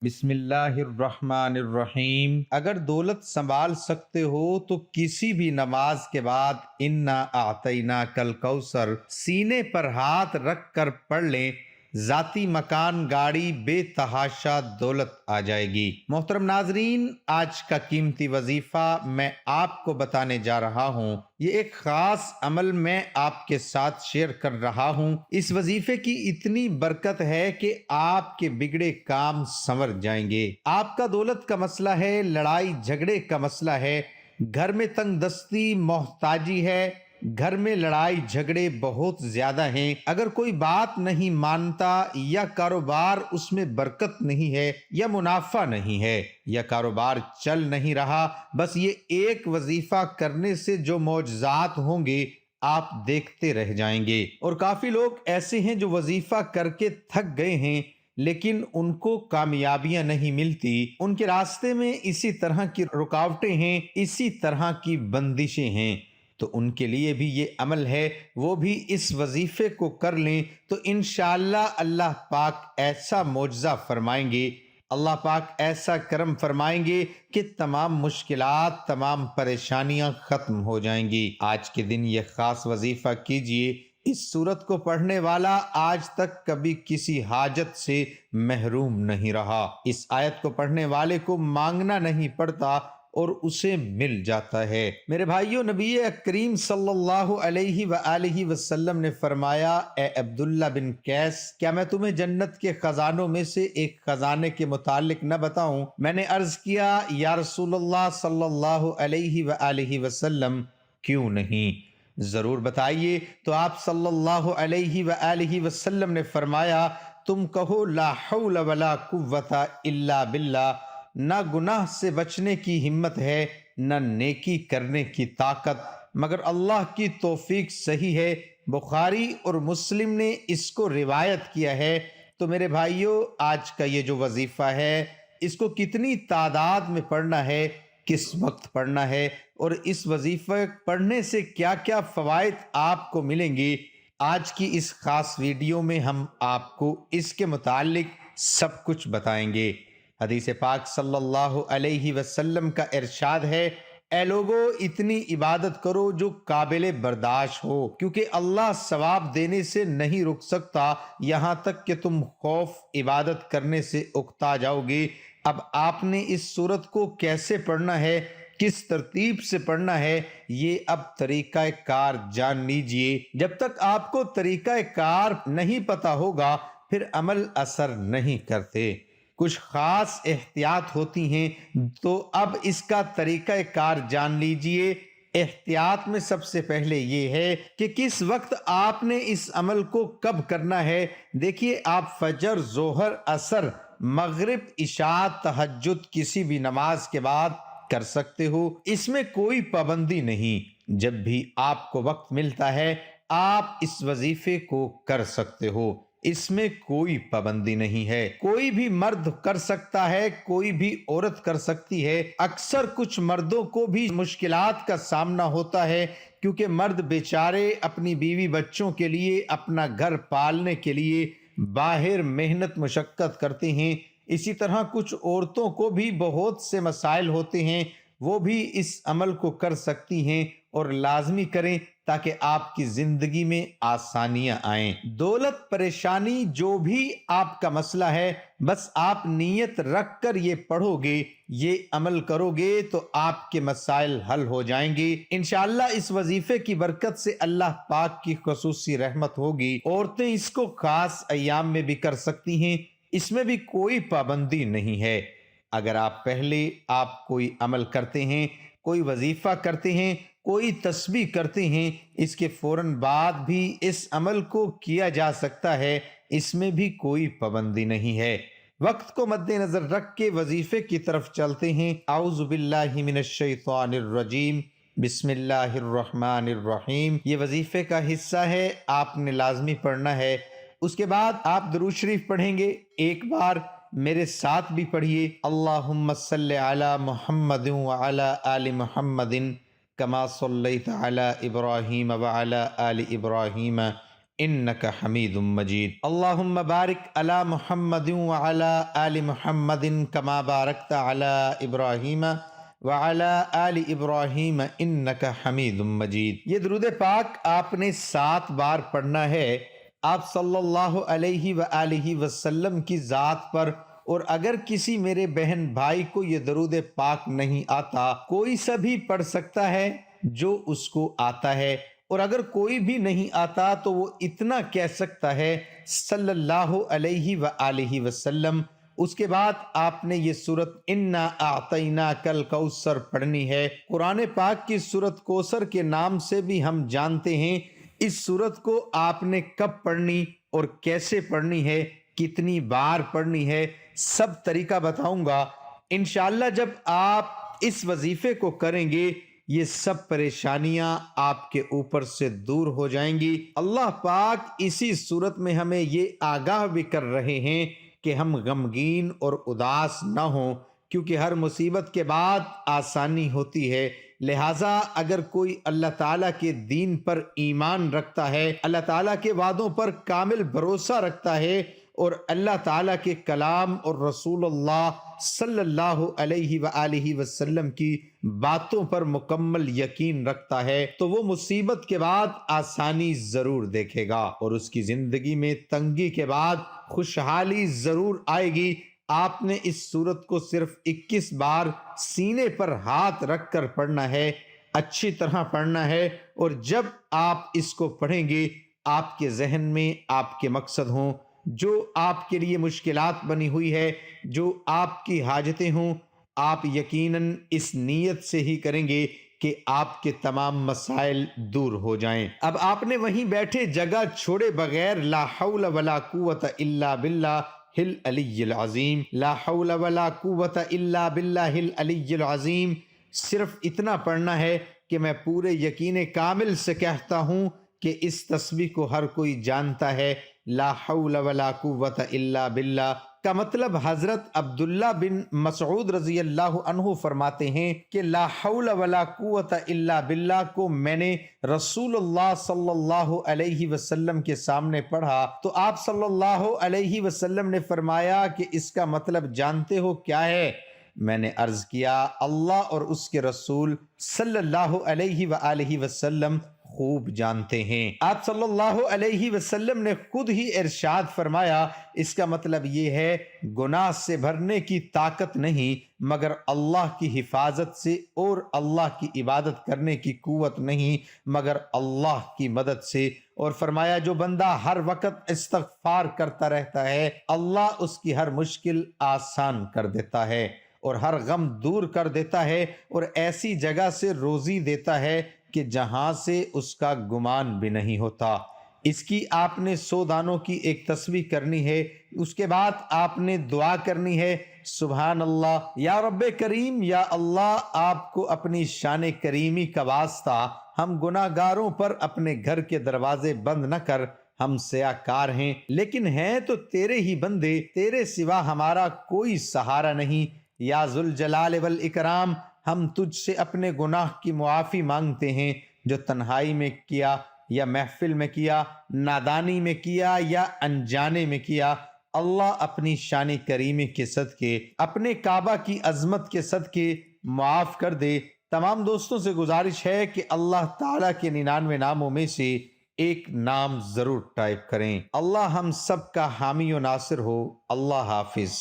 بسم اللہ الرحمن الرحیم۔ اگر دولت سنبھال سکتے ہو تو کسی بھی نماز کے بعد انا اعطینا کل کوثر سینے پر ہاتھ رکھ کر پڑھ لیں، ذاتی مکان، گاڑی، بے تحاشا دولت آ جائے گی۔ محترم ناظرین، آج کا قیمتی وظیفہ میں آپ کو بتانے جا رہا ہوں۔ یہ ایک خاص عمل میں آپ کے ساتھ شیئر کر رہا ہوں۔ اس وظیفے کی اتنی برکت ہے کہ آپ کے بگڑے کام سنور جائیں گے۔ آپ کا دولت کا مسئلہ ہے، لڑائی جھگڑے کا مسئلہ ہے، گھر میں تنگ دستی، محتاجی ہے، گھر میں لڑائی جھگڑے بہت زیادہ ہیں، اگر کوئی بات نہیں مانتا، یا کاروبار اس میں برکت نہیں ہے، یا منافع نہیں ہے، یا کاروبار چل نہیں رہا، بس یہ ایک وظیفہ کرنے سے جو معجزات ہوں گے آپ دیکھتے رہ جائیں گے۔ اور کافی لوگ ایسے ہیں جو وظیفہ کر کے تھک گئے ہیں لیکن ان کو کامیابیاں نہیں ملتی، ان کے راستے میں اسی طرح کی رکاوٹیں ہیں، اسی طرح کی بندشیں ہیں، تو ان کے لیے بھی یہ عمل ہے، وہ بھی اس وظیفے کو کر لیں تو انشاءاللہ اللہ پاک ایسا معجزہ فرمائیں گے، اللہ پاک ایسا کرم فرمائیں گے کہ تمام مشکلات، تمام پریشانیاں ختم ہو جائیں گی۔ آج کے دن یہ خاص وظیفہ کیجئے۔ اس سورت کو پڑھنے والا آج تک کبھی کسی حاجت سے محروم نہیں رہا۔ اس آیت کو پڑھنے والے کو مانگنا نہیں پڑتا اور اسے مل جاتا ہے۔ میرے بھائیوں، نبی کریم صلی اللہ علیہ وآلہ وسلم نے فرمایا، اے عبداللہ بن قیس، کیا میں تمہیں جنت کے خزانوں میں سے ایک خزانے کے متعلق نہ بتاؤں؟ میں نے عرض کیا، یا رسول اللہ صلی اللہ علیہ وآلہ وسلم، کیوں نہیں، ضرور بتائیے۔ تو آپ صلی اللہ علیہ وآلہ وسلم نے فرمایا، تم کہو لا حول ولا قوت الا باللہ، نہ گناہ سے بچنے کی ہمت ہے، نہ نیکی کرنے کی طاقت، مگر اللہ کی توفیق صحیح ہے۔ بخاری اور مسلم نے اس کو روایت کیا ہے۔ تو میرے بھائیوں، آج کا یہ جو وظیفہ ہے، اس کو کتنی تعداد میں پڑھنا ہے، کس وقت پڑھنا ہے، اور اس وظیفہ پڑھنے سے کیا کیا فوائد آپ کو ملیں گے، آج کی اس خاص ویڈیو میں ہم آپ کو اس کے متعلق سب کچھ بتائیں گے۔ حدیث پاک صلی اللہ علیہ وسلم کا ارشاد ہے، اے لوگو، اتنی عبادت کرو جو قابل برداشت ہو، کیونکہ اللہ ثواب دینے سے نہیں رک سکتا یہاں تک کہ تم خوف عبادت کرنے سے اکتا جاؤ گے۔ اب آپ نے اس سورت کو کیسے پڑھنا ہے، کس ترتیب سے پڑھنا ہے، یہ اب طریقہ کار جان لیجئے۔ جب تک آپ کو طریقہ کار نہیں پتا ہوگا پھر عمل اثر نہیں کرتے۔ کچھ خاص احتیاط ہوتی ہیں، تو اب اس کا طریقہ کار جان لیجئے۔ احتیاط میں سب سے پہلے یہ ہے کہ کس وقت آپ نے اس عمل کو کب کرنا ہے۔ دیکھیے، آپ فجر، ظہر، عصر، مغرب، عشاء، تہجد کسی بھی نماز کے بعد کر سکتے ہو، اس میں کوئی پابندی نہیں۔ جب بھی آپ کو وقت ملتا ہے آپ اس وظیفے کو کر سکتے ہو، اس میں کوئی پابندی نہیں ہے۔ کوئی بھی مرد کر سکتا ہے، کوئی بھی عورت کر سکتی ہے۔ اکثر کچھ مردوں کو بھی مشکلات کا سامنا ہوتا ہے، کیونکہ مرد بیچارے اپنی بیوی بچوں کے لیے، اپنا گھر پالنے کے لیے باہر محنت مشقت کرتے ہیں۔ اسی طرح کچھ عورتوں کو بھی بہت سے مسائل ہوتے ہیں، وہ بھی اس عمل کو کر سکتی ہیں، اور لازمی کریں تاکہ آپ کی زندگی میں آسانیاں آئیں۔ دولت، پریشانی، جو بھی آپ کا مسئلہ ہے، بس آپ نیت رکھ کر یہ پڑھو گے، یہ عمل کرو گے تو آپ کے مسائل حل ہو جائیں گے انشاءاللہ۔ اس وظیفے کی برکت سے اللہ پاک کی خصوصی رحمت ہوگی۔ عورتیں اس کو خاص ایام میں بھی کر سکتی ہیں، اس میں بھی کوئی پابندی نہیں ہے۔ اگر آپ کوئی عمل کرتے ہیں، کوئی وظیفہ کرتے ہیں، کوئی تسبیح کرتے ہیں، اس کے فوراً بعد بھی اس عمل کو کیا جا سکتا ہے، اس میں بھی کوئی پابندی نہیں ہے۔ وقت کو مد نظر رکھ کے وظیفے کی طرف چلتے ہیں۔ اعوذ باللہ من الشیطان الرجیم، بسم اللہ الرحمن الرحیم۔ یہ وظیفے کا حصہ ہے، آپ نے لازمی پڑھنا ہے۔ اس کے بعد آپ درود شریف پڑھیں گے، ایک بار میرے ساتھ بھی پڑھیے، اللہم صلی علی محمد وعلی آل محمد کما صلیت علی ابراہیم وعلی آل ابراہیم إنك حميد مجيد اللهم بارك على محمد وعلى آل محمد كما باركت على إبراهيم وعلى آل إبراهيم إنك حميد مجيد۔ یہ درود پاک آپ نے 7 بار پڑھنا ہے آپ صلی اللہ علیہ وآلہ وسلم کی ذات پر، اور اگر کسی میرے بہن بھائی کو یہ درود پاک نہیں آتا، کوئی سا بھی پڑھ سکتا ہے جو اس کو آتا ہے، اور اگر کوئی بھی نہیں آتا تو وہ اتنا کہہ سکتا ہے صلی اللہ علیہ وآلہ وسلم۔ اس کے بعد آپ نے یہ سورت انا اعطیناک الکوثر پڑھنی ہے۔ قرآن پاک کی سورت کوثر کے نام سے بھی ہم جانتے ہیں۔ اس سورت کو آپ نے کب پڑھنی اور کیسے پڑھنی ہے، کتنی بار پڑھنی ہے، سب طریقہ بتاؤں گا انشاءاللہ۔ جب آپ اس وظیفے کو کریں گے یہ سب پریشانیاں آپ کے اوپر سے دور ہو جائیں گی۔ اللہ پاک اسی صورت میں ہمیں یہ آگاہ بھی کر رہے ہیں کہ ہم غمگین اور اداس نہ ہوں، کیونکہ ہر مصیبت کے بعد آسانی ہوتی ہے۔ لہٰذا اگر کوئی اللہ تعالیٰ کے دین پر ایمان رکھتا ہے، اللہ تعالیٰ کے وعدوں پر کامل بھروسہ رکھتا ہے، اور اللہ تعالیٰ کے کلام اور رسول اللہ صلی اللہ علیہ وآلہ وسلم کی باتوں پر مکمل یقین رکھتا ہے، تو وہ مصیبت کے بعد آسانی ضرور دیکھے گا، اور اس کی زندگی میں تنگی کے بعد خوشحالی ضرور آئے گی۔ آپ نے اس سورت کو صرف 21 بار سینے پر ہاتھ رکھ کر پڑھنا ہے، اچھی طرح پڑھنا ہے، اور جب آپ اس کو پڑھیں گے آپ کے ذہن میں آپ کے مقصد ہوں، جو آپ کے لیے مشکلات بنی ہوئی ہے، جو آپ کی حاجتیں ہوں، آپ یقیناً اس نیت سے ہی کریں گے کہ آپ کے تمام مسائل دور ہو جائیں۔ اب آپ نے وہیں بیٹھے جگہ چھوڑے بغیر لا حول ولا قوت الا باللہ العلی العظیم، لا حول ولا قوت الا باللہ العلی العظیم، صرف اتنا پڑھنا ہے کہ میں پورے یقین کامل سے کہتا ہوں کہ اس تسبیح کو ہر کوئی جانتا ہے۔ لا حول ولا قوت الا باللہ کا مطلب حضرت عبداللہ بن مسعود رضی اللہ عنہ فرماتے ہیں کہ لا حول ولا قوت الا باللہ کو میں نے رسول اللہ صلی اللہ علیہ وسلم کے سامنے پڑھا تو آپ صلی اللہ علیہ وسلم نے فرمایا کہ اس کا مطلب جانتے ہو کیا ہے؟ میں نے عرض کیا اللہ اور اس کے رسول صلی اللہ علیہ وآلہ وسلم خوب جانتے ہیں۔ آپ صلی اللہ علیہ وسلم نے خود ہی ارشاد فرمایا اس کا مطلب یہ ہے گناہ سے بھرنے کی طاقت نہیں مگر اللہ کی حفاظت سے، اور اللہ کی عبادت کرنے کی قوت نہیں مگر اللہ کی مدد سے، اور فرمایا جو بندہ ہر وقت استغفار کرتا رہتا ہے اللہ اس کی ہر مشکل آسان کر دیتا ہے اور ہر غم دور کر دیتا ہے، اور ایسی جگہ سے روزی دیتا ہے کہ جہاں سے اس کا گمان بھی نہیں ہوتا۔ اس کی آپ نے 100 دانوں کی ایک تسبیح کرنی ہے۔ اس کے بعد آپ نے دعا کرنی ہے سبحان اللہ یا رب کریم، یا اللہ آپ کو اپنی شان کریمی کا واسطہ ہم گناہ گاروں پر اپنے گھر کے دروازے بند نہ کر، ہم سیاکار ہیں لیکن ہیں تو تیرے ہی بندے، تیرے سوا ہمارا کوئی سہارا نہیں، یا ذوالجلال والاکرام ہم تجھ سے اپنے گناہ کی معافی مانگتے ہیں، جو تنہائی میں کیا یا محفل میں کیا، نادانی میں کیا یا انجانے میں کیا، اللہ اپنی شان کریمی کے صدقے، اپنے کعبہ کی عظمت کے صدقے معاف کر دے۔ تمام دوستوں سے گزارش ہے کہ اللہ تعالیٰ کے 99 ناموں میں سے ایک نام ضرور ٹائپ کریں۔ اللہ ہم سب کا حامی و ناصر ہو۔ اللہ حافظ۔